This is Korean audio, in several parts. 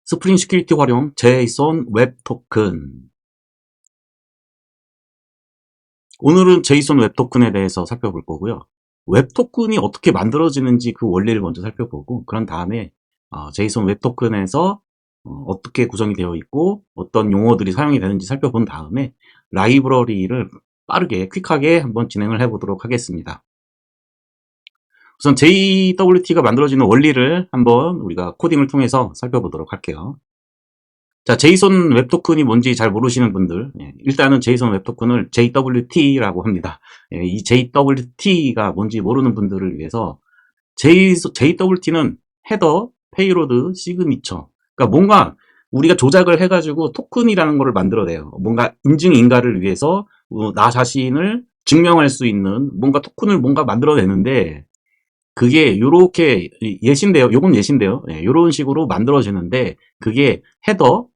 스프링 시큐리티 활용 JSON 웹 토큰. 오늘은 JSON 웹 토큰에 대해서 살펴볼 거고요. 웹 토큰이 어떻게 만들어지는지 그 원리를 먼저 살펴보고, 그런 다음에 JSON 웹 토큰에서 어떻게 구성이 되어 있고 어떤 용어들이 사용이 되는지 살펴본 다음에 라이브러리를 빠르게 퀵하게 한번 진행을 해보도록 하겠습니다. 우선 JWT가 만들어지는 원리를 한번 우리가 코딩을 통해서 살펴보도록 할게요. 자, JSON 웹 토큰이 뭔지 잘 모르시는 분들, 일단은 JSON 웹 토큰을 JWT라고 합니다. 이 JWT가 뭔지 모르는 분들을 위해서 JWT는 헤더, 페이로드, 시그니처. 그러니까 뭔가 우리가 조작을 해가지고 토큰이라는 거를 만들어내요. 뭔가 인증인가를 위해서 나 자신을 증명할 수 있는 뭔가 토큰을 뭔가 만들어내는데, 그게 요렇게 예시인데요. 요건 예시인데요. 요런 식으로 만들어지는데, 그게 헤더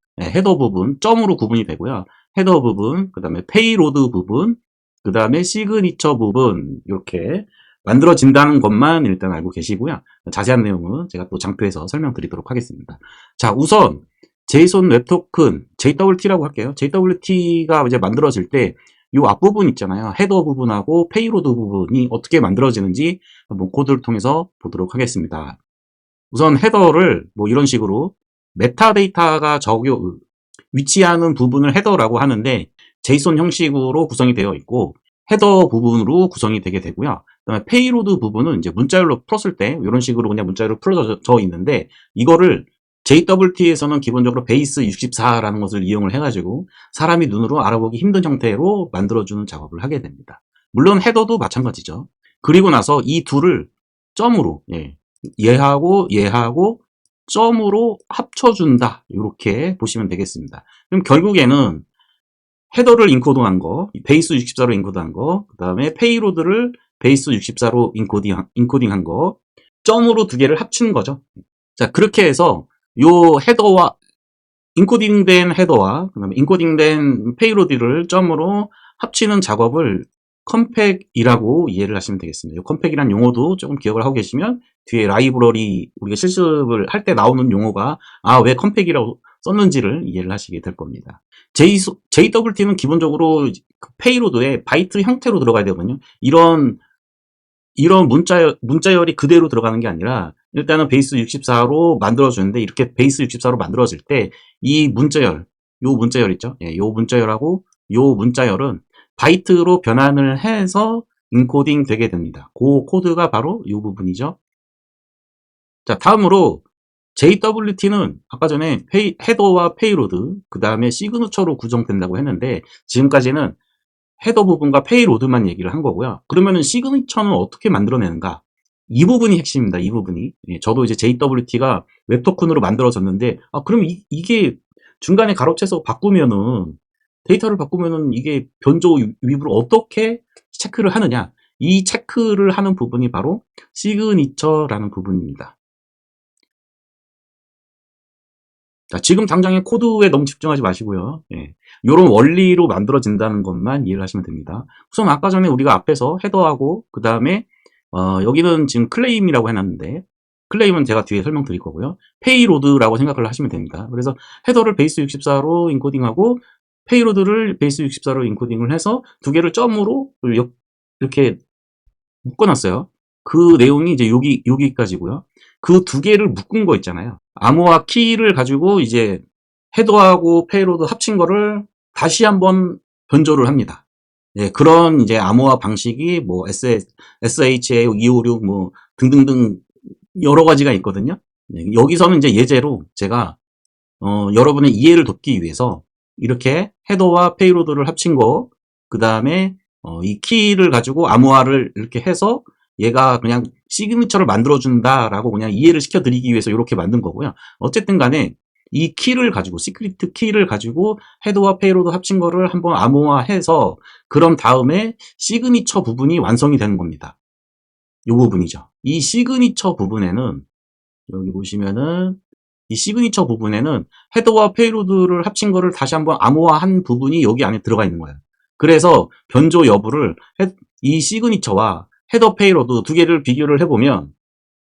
부분, 점으로 구분이 되고요. 헤더 부분, 그 다음에 페이로드 부분, 그 다음에 시그니처 부분, 이렇게 만들어진다는 것만 일단 알고 계시고요. 자세한 내용은 제가 또 장표에서 설명드리도록 하겠습니다. 자, 우선 JSON 웹 토큰, JWT라고 할게요. JWT가 이제 만들어질 때 이 앞부분 있잖아요. 헤더 부분하고 페이로드 부분이 어떻게 만들어지는지 한번 코드를 통해서 보도록 하겠습니다. 우선 헤더를 뭐 이런 식으로 메타데이터가 위치하는 부분을 헤더라고 하는데, JSON 형식으로 구성이 되어 있고 헤더 부분으로 구성이 되게 되고요. 그다음에 페이로드 부분은 이제 문자열로 풀었을 때 이런 식으로 그냥 문자열로 풀어져 있는데, 이거를 JWT에서는 기본적으로 베이스 64라는 것을 이용을 해가지고 사람이 눈으로 알아보기 힘든 형태로 만들어주는 작업을 하게 됩니다. 물론 헤더도 마찬가지죠. 그리고 나서 이 둘을 점으로, 얘하고 점으로 합쳐준다, 이렇게 보시면 되겠습니다. 그럼 결국에는 헤더를 인코딩한 거, 베이스 64로 인코딩한 거, 그 다음에 페이로드를 베이스 64로 인코딩한 거, 점으로 두 개를 합친 거죠. 자, 그렇게 해서 요 헤더와 인코딩된 헤더와 그다음에 인코딩된 페이로드를 점으로 합치는 작업을 컴팩이라고 이해를 하시면 되겠습니다. 이 컴팩이란 용어도 조금 기억을 하고 계시면 뒤에 라이브러리 우리가 실습을 할 때 나오는 용어가 왜 컴팩이라고 썼는지를 이해를 하시게 될 겁니다. JWT는 기본적으로 페이로드에 바이트 형태로 들어가야 되거든요. 이런 문자열이 그대로 들어가는 게 아니라 일단은 베이스 64로 만들어주는데, 이렇게 베이스 64로 만들어질 때 이 문자열, 요 문자열 있죠? 요 문자열하고 요 문자열은 바이트로 변환을 해서 인코딩 되게 됩니다. 그 코드가 바로 이 부분이죠. 자, 다음으로 JWT는 아까 전에 헤더와 페이로드, 그 다음에 시그니처로 구성된다고 했는데, 지금까지는 헤더 부분과 페이로드만 얘기를 한 거고요. 그러면은 시그니처는 어떻게 만들어내는가? 이 부분이 핵심입니다. 이 부분이. 저도 이제 JWT가 웹토큰으로 만들어졌는데, 그럼 이게 중간에 가로채서 바꾸면은, 데이터를 바꾸면은 이게 변조 위부를 어떻게 체크를 하느냐? 이 체크를 하는 부분이 바로 시그니처라는 부분입니다. 자, 지금 당장의 코드에 너무 집중하지 마시고요. 이런 원리로 만들어진다는 것만 이해를 하시면 됩니다. 우선 아까 전에 우리가 앞에서 헤더하고 그 다음에 여기는 지금 클레임이라고 해놨는데, 클레임은 제가 뒤에 설명드릴 거고요. 페이로드라고 생각을 하시면 됩니다. 그래서 헤더를 베이스 64로 인코딩하고 페이로드를 베이스 64로 인코딩을 해서 두 개를 점으로 이렇게 묶어놨어요. 그 내용이 이제 여기까지고요. 그 두 개를 묶은 거 있잖아요. 암호화 키를 가지고 이제 헤더하고 페이로드 합친 거를 다시 한번 변조를 합니다. 그런 이제 암호화 방식이 뭐 SHA 256 뭐 등등등 여러 가지가 있거든요. 여기서는 이제 예제로 제가 여러분의 이해를 돕기 위해서 이렇게 헤더와 페이로드를 합친 거, 그 다음에 이 키를 가지고 암호화를 이렇게 해서 얘가 그냥 시그니처를 만들어준다라고 그냥 이해를 시켜드리기 위해서 이렇게 만든 거고요. 어쨌든 간에 이 키를 가지고, 시크릿 키를 가지고 헤더와 페이로드 합친 거를 한번 암호화해서 그런 다음에 시그니처 부분이 완성이 되는 겁니다. 이 부분이죠. 이 시그니처 부분에는, 여기 보시면은 이 시그니처 부분에는 헤더와 페이로드를 합친 거를 다시 한번 암호화한 부분이 여기 안에 들어가 있는 거예요. 그래서 변조 여부를 이 시그니처와 헤더 페이로드 두 개를 비교를 해보면,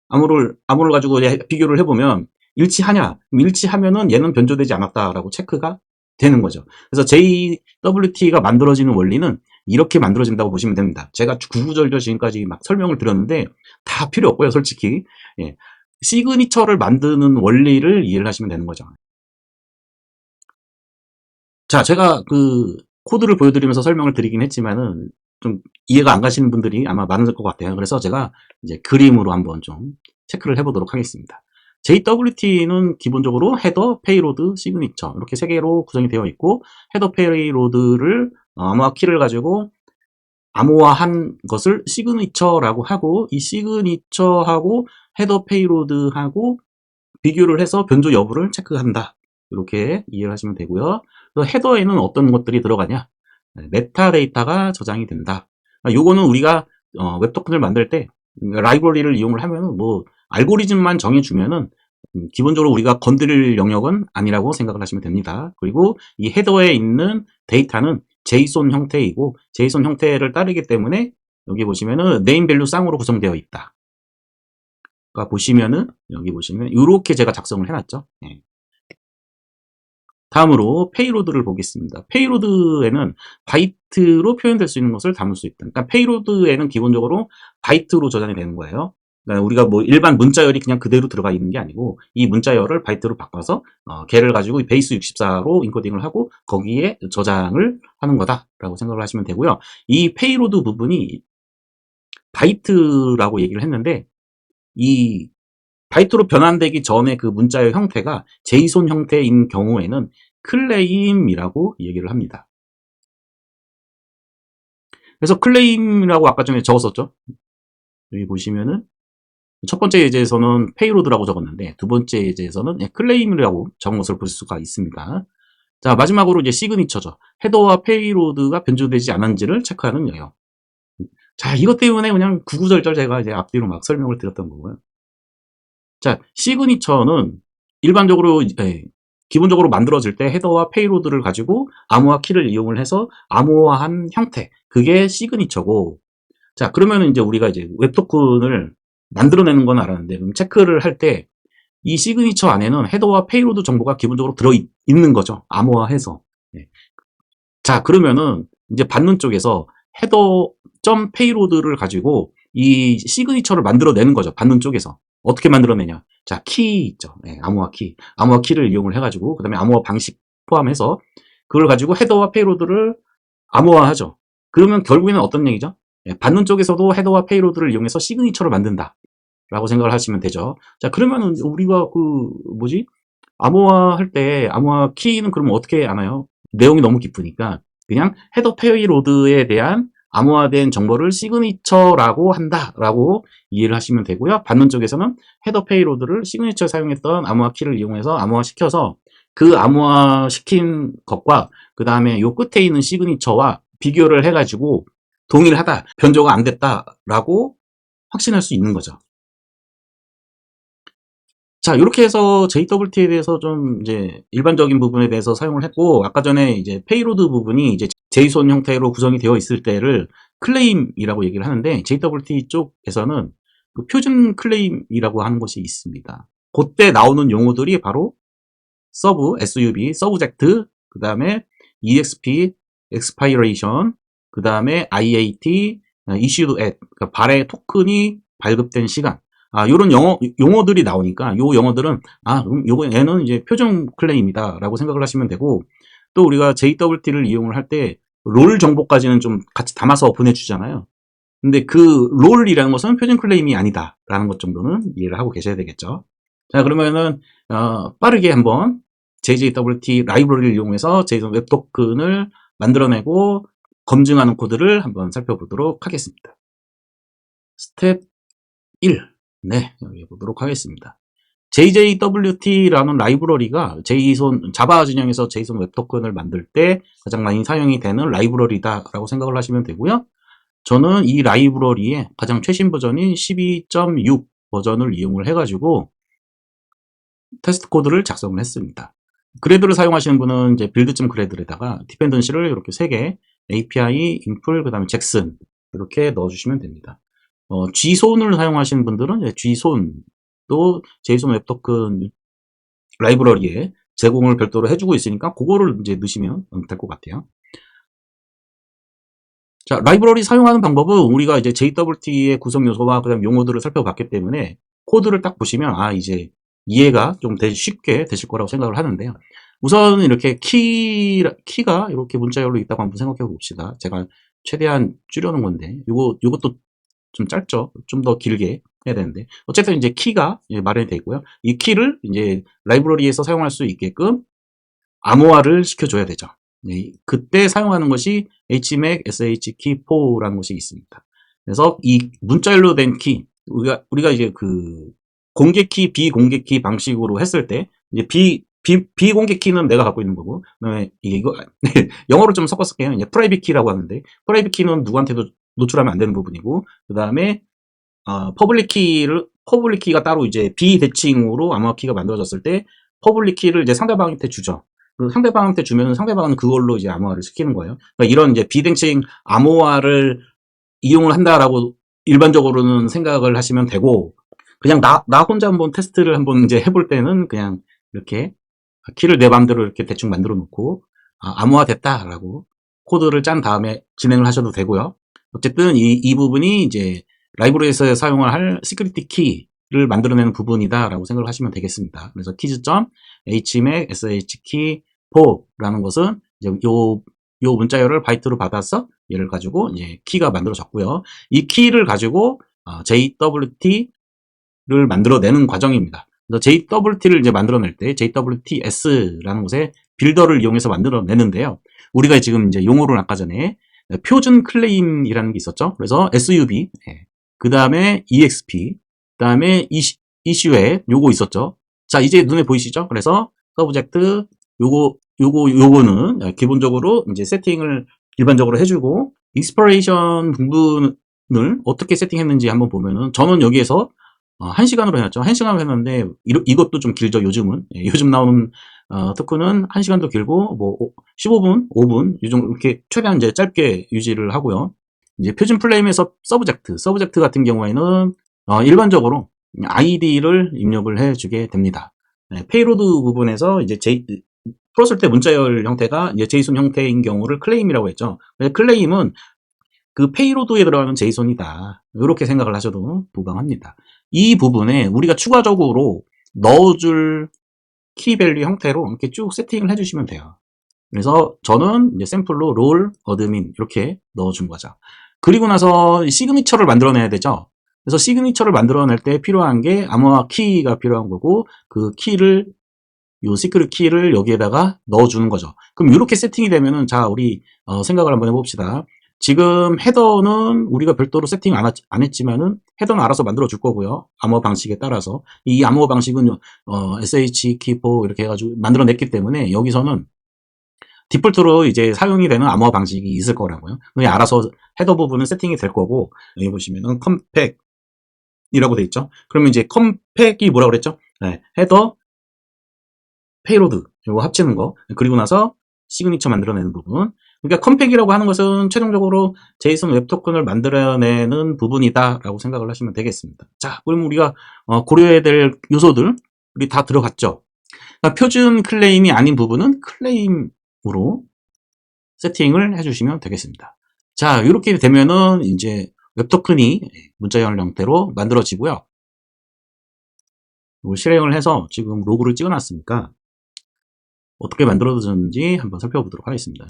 암호를 가지고 비교를 해보면 일치하냐? 일치하면은 얘는 변조되지 않았다라고 체크가 되는 거죠. 그래서 JWT가 만들어지는 원리는 이렇게 만들어진다고 보시면 됩니다. 제가 구구절절 지금까지 막 설명을 드렸는데 다 필요 없고요, 솔직히. 예. 시그니처를 만드는 원리를 이해를 하시면 되는 거죠. 자, 제가 그 코드를 보여드리면서 설명을 드리긴 했지만은 좀 이해가 안 가시는 분들이 아마 많을 것 같아요. 그래서 제가 이제 그림으로 한번 좀 체크를 해보도록 하겠습니다. JWT는 기본적으로 헤더, 페이로드, 시그니처 이렇게 세 개로 구성이 되어 있고, 헤더 페이로드를 암호화 키를 가지고 암호화한 것을 시그니처라고 하고, 이 시그니처하고 헤더 페이로드하고 비교를 해서 변조 여부를 체크한다. 이렇게 이해를 하시면 되고요. 헤더에는 어떤 것들이 들어가냐? 메타데이터가 저장이 된다. 요거는 우리가 웹토큰을 만들 때 라이브러리를 이용을 하면은 뭐 알고리즘만 정해주면은 기본적으로 우리가 건드릴 영역은 아니라고 생각을 하시면 됩니다. 그리고 이 헤더에 있는 데이터는 JSON 형태이고, JSON 형태를 따르기 때문에 여기 보시면은 네임 밸류 쌍으로 구성되어 있다. 그러니까 보시면은 여기 보시면 이렇게 제가 작성을 해놨죠. 예. 다음으로 페이로드를 보겠습니다. 페이로드에는 바이트로 표현될 수 있는 것을 담을 수 있다. 그러니까 페이로드에는 기본적으로 바이트로 저장이 되는 거예요. 그러니까 우리가 뭐 일반 문자열이 그냥 그대로 들어가 있는 게 아니고, 이 문자열을 바이트로 바꿔서 걔를 가지고 베이스 64로 인코딩을 하고 거기에 저장을 하는 거다라고 생각을 하시면 되고요. 이 페이로드 부분이 바이트라고 얘기를 했는데, 이 바이트로 변환되기 전에 그 문자의 형태가 제이손 형태인 경우에는 클레임이라고 얘기를 합니다. 그래서 클레임이라고 아까 전에 적었었죠. 여기 보시면은 첫 번째 예제에서는 페이로드라고 적었는데, 두 번째 예제에서는 클레임이라고 적은 것을 볼 수가 있습니다. 자, 마지막으로 이제 시그니처죠. 헤더와 페이로드가 변조되지 않은지를 체크하는 영역. 자, 이것 때문에 그냥 구구절절 제가 이제 앞뒤로 막 설명을 드렸던 거고요. 자, 시그니처는 일반적으로 기본적으로 만들어질 때 헤더와 페이로드를 가지고 암호화 키를 이용을 해서 암호화한 형태, 그게 시그니처고, 자, 그러면 이제 우리가 이제 웹토큰을 만들어내는 건 알았는데, 그럼 체크를 할 때 이 시그니처 안에는 헤더와 페이로드 정보가 기본적으로 들어있는 거죠. 암호화해서. 네. 자, 그러면은 이제 받는 쪽에서 헤더 점 페이로드를 가지고 이 시그니처를 만들어내는 거죠. 받는 쪽에서. 어떻게 만들어내냐? 자, 키 있죠. 네, 암호화 키. 암호화 키를 이용을 해가지고, 그 다음에 암호화 방식 포함해서 그걸 가지고 헤더와 페이로드를 암호화하죠. 그러면 결국에는 어떤 얘기죠? 네, 받는 쪽에서도 헤더와 페이로드를 이용해서 시그니처를 만든다. 라고 생각을 하시면 되죠. 자, 그러면은 우리가 암호화 할 때 암호화 키는 그러면 어떻게 아나요? 내용이 너무 깊으니까 그냥 헤더 페이로드에 대한 암호화된 정보를 시그니처라고 한다라고 이해를 하시면 되고요. 받는 쪽에서는 헤더 페이로드를 시그니처에 사용했던 암호화 키를 이용해서 암호화시켜서 그 암호화시킨 것과 그 다음에 요 끝에 있는 시그니처와 비교를 해가지고 동일하다, 변조가 안 됐다라고 확신할 수 있는 거죠. 자, 이렇게 해서 JWT에 대해서 좀 이제 일반적인 부분에 대해서 사용을 했고, 아까 전에 이제 페이로드 부분이 이제 제이손 형태로 구성이 되어 있을 때를 클레임이라고 얘기를 하는데, JWT 쪽에서는 그 표준 클레임이라고 하는 것이 있습니다. 그때 나오는 용어들이 바로 서브, SUB, 서브젝트, 그 다음에 EXP, expiration, 그 다음에 IAT, issued at, 그러니까 발행 토큰이 발급된 시간. 요런 용어들이 나오니까, 요 영어들은, 얘는 이제 표준 클레임이다, 라고 생각을 하시면 되고, 또 우리가 JWT를 이용을 할 때, 롤 정보까지는 좀 같이 담아서 보내주잖아요. 근데 그 롤이라는 것은 표준 클레임이 아니다라는 것 정도는 이해를 하고 계셔야 되겠죠. 자, 그러면은 빠르게 한번 JWT 라이브러리를 이용해서 JSON 웹 토큰을 만들어내고 검증하는 코드를 한번 살펴보도록 하겠습니다. 스텝 1. 네, 여기 보도록 하겠습니다. JJWT라는 라이브러리가 자바 진영에서 JSON 웹 토큰을 만들 때 가장 많이 사용이 되는 라이브러리다라고 생각을 하시면 되고요. 저는 이 라이브러리의 가장 최신 버전인 12.6 버전을 이용을 해가지고 테스트 코드를 작성을 했습니다. 그래드를 사용하시는 분은 이제 build.grad에다가 디펜던시를 이렇게 3개, API, 인풀, 그 다음에 잭슨 이렇게 넣어주시면 됩니다. G손을 사용하시는 분들은 G손도 JSON 웹토큰 라이브러리에 제공을 별도로 해주고 있으니까 그거를 이제 넣으시면 될 것 같아요. 자, 라이브러리 사용하는 방법은 우리가 이제 JWT의 구성 요소와 그다음 용어들을 살펴봤기 때문에 코드를 딱 보시면 이제 이해가 좀 쉽게 되실 거라고 생각을 하는데요. 우선 이렇게 키가 이렇게 문자열로 있다고 한번 생각해 봅시다. 제가 최대한 줄여놓은 건데 요것도 좀 짧죠. 좀 더 길게 해야 되는데 어쨌든 이제 키가 마련이 되어 있고요. 이 키를 이제 라이브러리에서 사용할 수 있게끔 암호화를 시켜줘야 되죠. 네, 그때 사용하는 것이 HMAC SHKey4라는 것이 있습니다. 그래서 이 문자열로 된 키, 우리가 이제 그 공개 키, 비공개 키 방식으로 했을 때, 이제 비공개 키는 내가 갖고 있는 거고, 그다음에 이거, 영어로 좀 섞었을게요. 이제 프라이빗 키라고 하는데, 프라이빗 키는 누구한테도 노출하면 안 되는 부분이고, 그 다음에, 퍼블릭 키가 따로 이제 비대칭으로 암호화 키가 만들어졌을 때, 퍼블릭 키를 이제 상대방한테 주죠. 상대방한테 주면 상대방은 그걸로 이제 암호화를 시키는 거예요. 그러니까 이런 이제 비대칭 암호화를 이용을 한다라고 일반적으로는 생각을 하시면 되고, 그냥 나 혼자 한번 테스트를 한번 이제 해볼 때는 그냥 이렇게 키를 내 맘대로 이렇게 대충 만들어 놓고, 암호화 됐다라고 코드를 짠 다음에 진행을 하셔도 되고요. 어쨌든 이 부분이 이제 라이브러리에서 사용을 할 시크릿 키를 만들어내는 부분이다라고 생각을 하시면 되겠습니다. 그래서 keys.hmac shkey4라는 것은 이제 요 문자열을 바이트로 받아서 얘를 가지고 이제 키가 만들어졌고요. 이 키를 가지고 JWT를 만들어내는 과정입니다. 그래서 JWT를 이제 만들어낼 때 JWTS라는 곳에 빌더를 이용해서 만들어내는데요. 우리가 지금 이제 용어를 아까 전에 표준 클레임이라는 게 있었죠. 그래서 SUB, 그 다음에 EXP, 그 다음에 이슈에 요거 있었죠. 자, 이제 눈에 보이시죠? 그래서 서브젝트 요거는 기본적으로 이제 세팅을 일반적으로 해주고 익스플로레이션 부분을 어떻게 세팅했는지 한번 보면은 저는 여기에서 1시간으로 해놨죠. 1시간으로 했는데 이것도 좀 길죠. 요즘은 요즘 나오는 토큰은 1시간도 길고 뭐 15분, 5분 이 정도 이렇게 최대한 이제 짧게 유지를 하고요. 이제 표준 플레임에서 서브젝트 같은 경우에는 일반적으로 아이디를 입력을 해주게 됩니다. 페이로드 부분에서 이제 풀었을 때 문자열 형태가 이제 제이슨 형태인 경우를 클레임이라고 했죠. 클레임은 그 페이로드에 들어가는 제이슨이다. 이렇게 생각을 하셔도 무방합니다. 이 부분에 우리가 추가적으로 넣어줄 키밸류 형태로 이렇게 쭉 세팅을 해주시면 돼요. 그래서 저는 이제 샘플로 롤, 어드민 이렇게 넣어준 거죠. 그리고 나서 시그니처를 만들어내야 되죠. 그래서 시그니처를 만들어낼 때 필요한 게 암호화 키가 필요한 거고 그 키를 요 시크릿 키를 여기에다가 넣어주는 거죠. 그럼 이렇게 세팅이 되면은 자 우리 생각을 한번 해봅시다. 지금 헤더는 우리가 별도로 세팅 안 했지만은 헤더는 알아서 만들어 줄 거고요. 암호 방식에 따라서 이 암호 방식은 SHKey4 이렇게 해가지고 만들어냈기 때문에 여기서는 디폴트로 이제 사용이 되는 암호화 방식이 있을 거라고요. 그냥 알아서 헤더 부분은 세팅이 될 거고 여기 보시면은 컴팩이라고 돼 있죠. 그러면 이제 컴팩이 뭐라고 그랬죠? 네, 헤더 페이로드 이거 합치는 거 그리고 나서 시그니처 만들어내는 부분. 그러니까 컴팩이라고 하는 것은 최종적으로 제이슨 웹 토큰을 만들어내는 부분이다라고 생각을 하시면 되겠습니다. 자, 그럼 우리가 고려해야 될 요소들 우리 다 들어갔죠. 그러니까 표준 클레임이 아닌 부분은 클레임으로 세팅을 해주시면 되겠습니다. 자, 이렇게 되면은 이제 웹 토큰이 문자열 형태로 만들어지고요. 이걸 실행을 해서 지금 로그를 찍어놨으니까 어떻게 만들어졌는지 한번 살펴보도록 하겠습니다.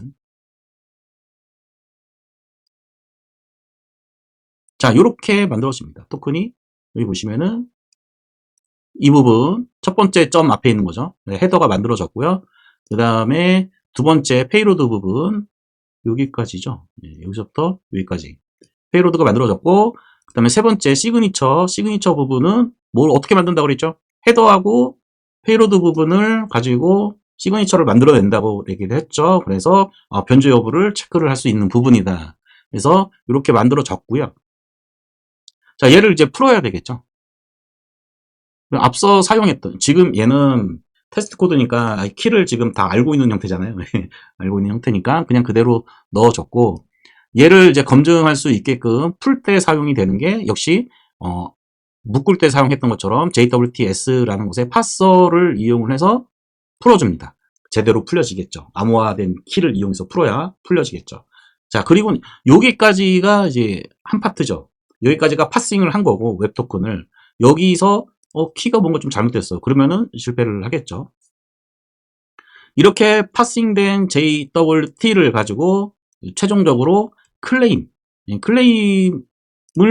자, 이렇게 만들어집니다. 토큰이 여기 보시면은 이 부분 첫 번째 점 앞에 있는 거죠. 헤더가 만들어졌고요. 그 다음에 두 번째 페이로드 부분 여기까지죠. 여기서부터 여기까지 페이로드가 만들어졌고 그 다음에 세 번째 시그니처 부분은 뭘 어떻게 만든다고 그랬죠? 헤더하고 페이로드 부분을 가지고 시그니처를 만들어낸다고 얘기를 했죠. 그래서 변조 여부를 체크를 할 수 있는 부분이다. 그래서 이렇게 만들어졌고요. 자, 얘를 이제 풀어야 되겠죠. 앞서 사용했던 지금 얘는 테스트 코드니까 키를 지금 다 알고 있는 형태잖아요. 알고 있는 형태니까 그냥 그대로 넣어줬고 얘를 이제 검증할 수 있게끔 풀 때 사용이 되는 게 역시 묶을 때 사용했던 것처럼 JWTS라는 곳에 파서를 이용을 해서 풀어줍니다. 제대로 풀려지겠죠. 암호화된 키를 이용해서 풀어야 풀려지겠죠. 자, 그리고 여기까지가 이제 한 파트죠. 여기까지가 파싱을 한 거고, 웹 토큰을. 여기서 키가 뭔가 좀 잘못됐어. 그러면은 실패를 하겠죠. 이렇게 파싱된 JWT를 가지고 최종적으로 클레임을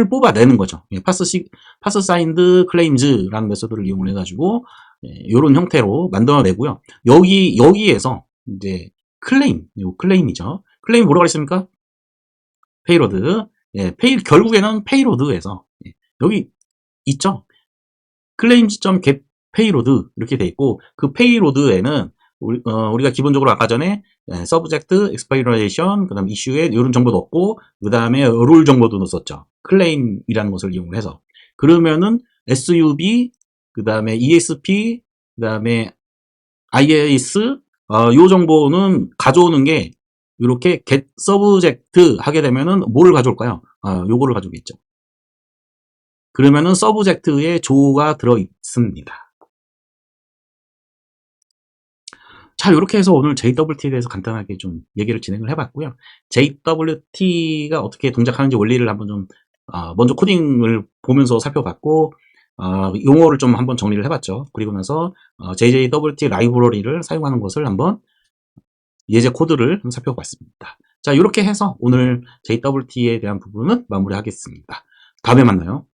뽑아내는 거죠. 파스 사인드 클레임즈라는 메소드를 이용을 해가지고 이런 형태로 만들어내고요. 여기에서 이제 클레임이죠. 클레임 뭐라고 했습니까? 페이로드. 결국에는 페이로드에서 여기 있죠. claims.get payload 이렇게 돼 있고, 그 페이로드에는 우리가 기본적으로 아까 전에 subject, expiration, 그 다음에 issue에 이런 정보 넣었고, 그 다음에 롤 정보도 넣었었죠. claim이라는 것을 이용을 해서. 그러면은 sub, 그 다음에 esp, 그 다음에 is, 요 정보는 가져오는 게 이렇게 get subject 하게 되면은 뭐를 가져올까요? 요거를 가져오겠죠. 그러면은 서브젝트에 조가 들어 있습니다. 자, 이렇게 해서 오늘 JWT에 대해서 간단하게 좀 얘기를 진행을 해봤고요. JWT가 어떻게 동작하는지 원리를 한번 좀 먼저 코딩을 보면서 살펴봤고, 용어를 좀 한번 정리를 해봤죠. 그리고 나서 JWT 라이브러리를 사용하는 것을 한번 예제 코드를 살펴봤습니다. 자, 이렇게 해서 오늘 JWT에 대한 부분은 마무리하겠습니다. 다음에 만나요.